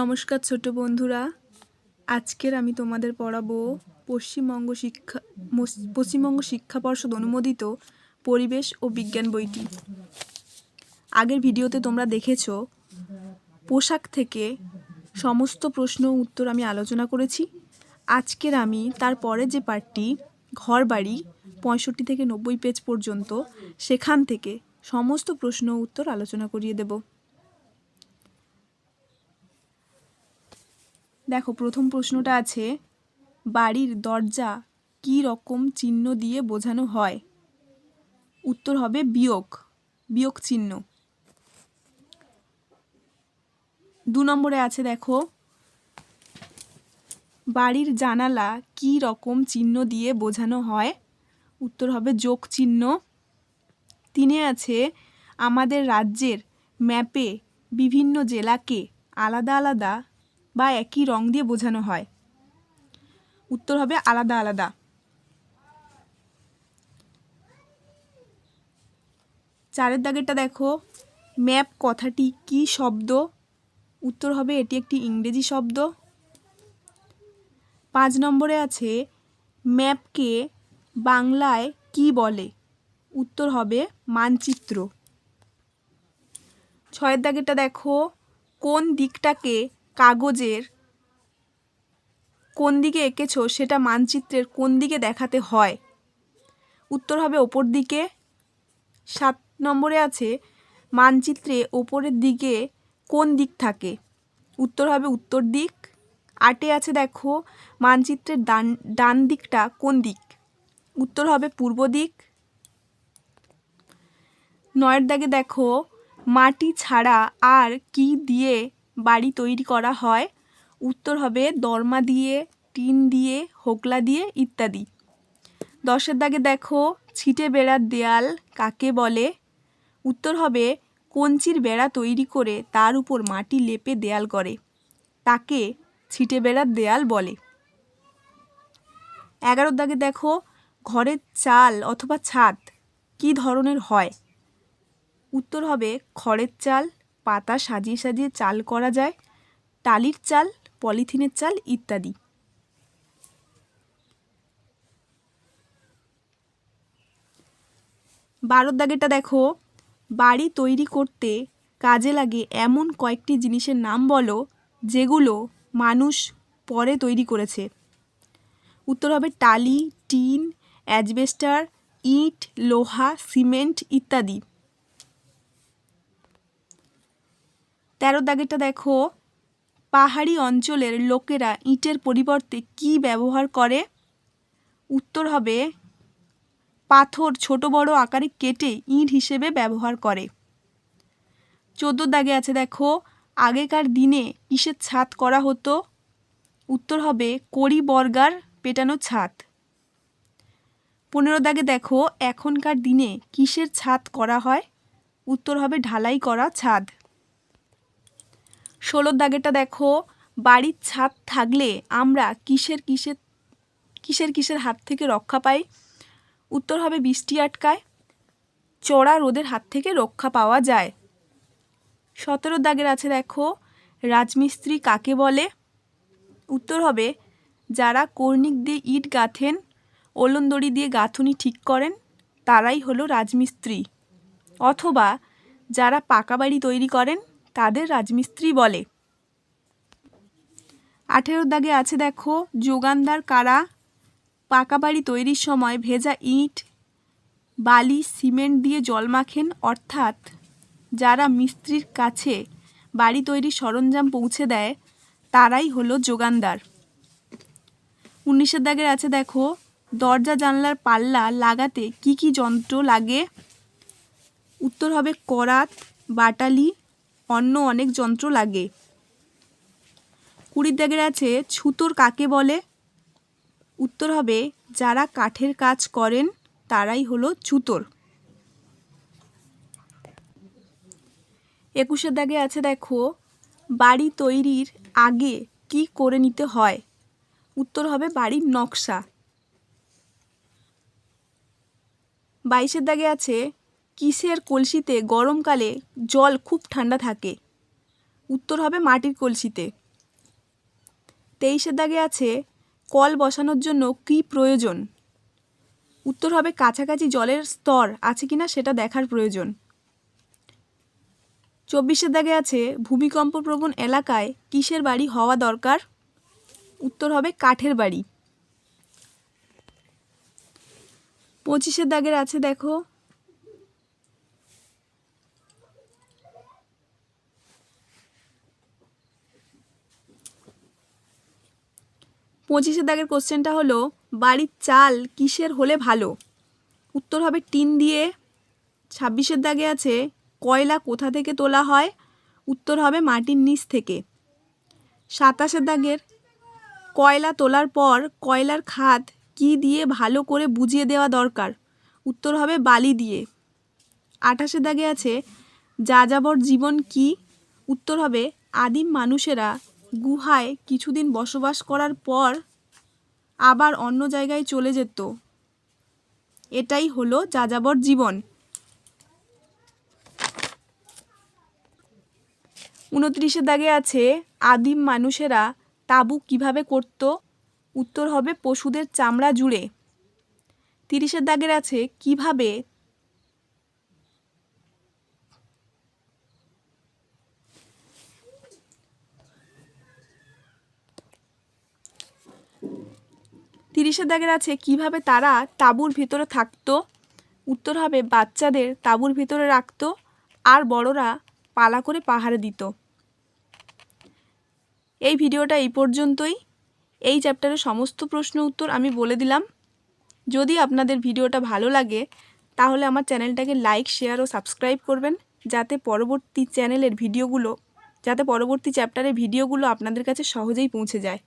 নমস্কার ছোট বন্ধুরা, আজকের আমি তোমাদের পড়াবো পশ্চিমবঙ্গ শিক্ষা পর্ষদ অনুমোদিত পরিবেশ ও বিজ্ঞান বইটি। আগের ভিডিওতে তোমরা দেখেছো পোশাক থেকে সমস্ত প্রশ্ন ও উত্তর আমি আলোচনা করেছি। আজকের আমি তারপরে যে পার্টটি ঘরবাড়ি 65 থেকে 90 পেজ পর্যন্ত, সেখান থেকে সমস্ত প্রশ্ন ও উত্তর আলোচনা করিয়ে দেব। দেখো, প্রথম প্রশ্নটা আছে, বাড়ির দরজা কী রকম চিহ্ন দিয়ে বোঝানো হয়? উত্তর হবে বিয়োগ চিহ্ন। 2 নম্বরে আছে, দেখো, বাড়ির জানালা কী রকম চিহ্ন দিয়ে বোঝানো হয়? উত্তর হবে যোগ চিহ্ন। 3 আছে, আমাদের রাজ্যের ম্যাপে বিভিন্ন জেলাকে আলাদা আলাদা বা একই রং দিয়ে বোঝানো হয়। উত্তর হবে আলাদা আলাদা। 4 দাগেরটা দেখো, ম্যাপ কথাটি কি শব্দ? উত্তর হবে এটি একটি ইংরেজি শব্দ। 5 নম্বরে আছে, ম্যাপকে বাংলায় কি বলে? উত্তর হবে মানচিত্র। 6 দাগেরটা দেখো, কোন দিকটাকে কাগজের কোন দিকে এঁকেছো সেটা মানচিত্রের কোন দিকে দেখাতে হয়? উত্তর হবে ওপর দিকে। 7 নম্বরে আছে, মানচিত্রে ওপরের দিকে কোন দিক থাকে? উত্তর হবে উত্তর দিক। 8 আছে, দেখো, মানচিত্রের ডান দিকটা কোন দিক? উত্তর হবে পূর্ব দিক। 9 দাগে দেখো, মাটি ছাড়া আর কি দিয়ে বাড়ি তৈরি করা হয়? উত্তর হবে দরমা দিয়ে, টিন দিয়ে, হোগলা দিয়ে ইত্যাদি। 10 দাগে দেখো, ছিটে বেড়ার দেয়াল কাকে বলে? উত্তর হবে কঞ্চির বেড়া তৈরি করে তার উপর মাটি লেপে দেয়াল করে, তাকে ছিটে বেড়ার দেয়াল বলে। 11 দাগে দেখো, ঘরের চাল অথবা ছাদ কি ধরনের হয়? উত্তর হবে খড়ের চাল, পাতা সাজিয়ে সাজিয়ে চাল করা যায়, টালির চাল, পলিথিনের চাল ইত্যাদি। 12 দাগেরটা দেখো, বাড়ি তৈরি করতে কাজে লাগে এমন কয়েকটি জিনিসের নাম বলো যেগুলো মানুষ পরে তৈরি করেছে। উত্তর হবে টালি, টিন, অ্যাজবেস্টার, ইট, লোহা, সিমেন্ট ইত্যাদি। 13 দাগেরটা দেখো, পাহাড়ি অঞ্চলের লোকেরা ইটের পরিবর্তে কি ব্যবহার করে? উত্তর হবে পাথর ছোট বড় আকারে কেটে ইট হিসেবে ব্যবহার করে। 14 দাগে আছে, দেখো, আগেকার দিনে কিসের ছাদ করা হতো? উত্তর হবে কড়ি বর্গার পেটানো ছাদ। 15 দাগে দেখো, এখনকার দিনে কিসের ছাদ করা হয়? উত্তর হবে ঢালাই করা ছাদ। 16 দাগেরটা দেখো, বাড়ির ছাদ থাকলে আমরা কিসের হাত থেকে রক্ষা পাই? উত্তর হবে বৃষ্টি আটকায়, চড়া রোদের হাত থেকে রক্ষা পাওয়া যায়। 17 দাগের আছে, দেখো, রাজমিস্ত্রি কাকে বলে? উত্তর হবে যারা কর্নিক দিয়ে ইট গাঁথেন, ওলনদড়ি দিয়ে গাঁথুনি ঠিক করেন, তারাই হলো রাজমিস্ত্রি, অথবা যারা পাকা বাড়ি তৈরি করেন তাদের রাজমিস্ত্রি বলে। 18 দাগে আছে, দেখো, যোগানদার কারা? পাকা বাড়ি তৈরির সময় ভেজা ইট, বালি, সিমেন্ট দিয়ে জল মাখেন, অর্থাৎ যারা মিস্ত্রির কাছে বাড়ি তৈরির সরঞ্জাম পৌঁছে দেয় তারাই হলো যোগানদার। 19 দাগের আছে, দেখো, দরজা জানলার পাল্লা লাগাতে কি কি যন্ত্র লাগে? উত্তর হবে করাত, বাটালি, অন্য অনেক যন্ত্র লাগে। 20 দাগের আছে, ছুতোর কাকে বলে? উত্তর হবে যারা কাঠের কাজ করেন তারাই হলো ছুতোর। 21 দাগে আছে, দেখো, বাড়ি তৈরির আগে কি করে নিতে হয়? উত্তর হবে বাড়ির নকশা। 22 দাগে আছে, কিসের কলসিতে গরমকালে জল খুব ঠান্ডা থাকে? উত্তর হবে মাটির কলসিতে। 23-এর দাগে আছে কল বসানোর জন্য কী প্রয়োজন? উত্তর হবে কাছাকাছি জলের স্তর আছে কিনা সেটা দেখার প্রয়োজন। 24-এর দাগে আছে ভূমিকম্পপ্রবণ এলাকায় কিসের বাড়ি হওয়া দরকার? উত্তর হবে কাঠের বাড়ি। 25-এর দাগের আছে দেখো, পঁচিশের দাগের কোশ্চেনটা হলো বাড়ির চাল কিসের হলে ভালো? উত্তর হবে টিন দিয়ে। 26-এর দাগে আছে কয়লা কোথা থেকে তোলা হয়? উত্তর হবে মাটির নিচ থেকে। 27-এর দাগের কয়লা তোলার পর কয়লার খাদ কি দিয়ে ভালো করে বুঝিয়ে দেওয়া দরকার? উত্তর হবে বালি দিয়ে। 28-এর দাগে আছে যাযাবর জীবন কি? উত্তর হবে আদিম মানুষেরা গুহায় কিছুদিন বসবাস করার পর আবার অন্য জায়গায় চলে যেত, এটাই হলো যাযাবর জীবন। 29-এর দাগে আছে আদিম মানুষেরা তাঁবু কিভাবে করত? উত্তর হবে পশুদের চামড়া জুড়ে। 30-এর দাগের আছে কিভাবে কিভাবে তারা তাঁবুর ভিতরে থাকতো? উত্তর হবে বাচ্চাদের তাঁবুর ভিতরে রাখতো আর বড়রা পালা করে পাহারা দিত। এই ভিডিওটা এই পর্যন্তই। এই চ্যাপ্টারের সমস্ত প্রশ্ন উত্তর আমি বলে দিলাম। যদি আপনাদের ভিডিওটা ভালো লাগে তাহলে আমার চ্যানেলটাকে লাইক, শেয়ার ও সাবস্ক্রাইব করবেন, যাতে পরবর্তী চ্যাপ্টারের ভিডিওগুলো আপনাদের কাছে সহজেই পৌঁছে যায়।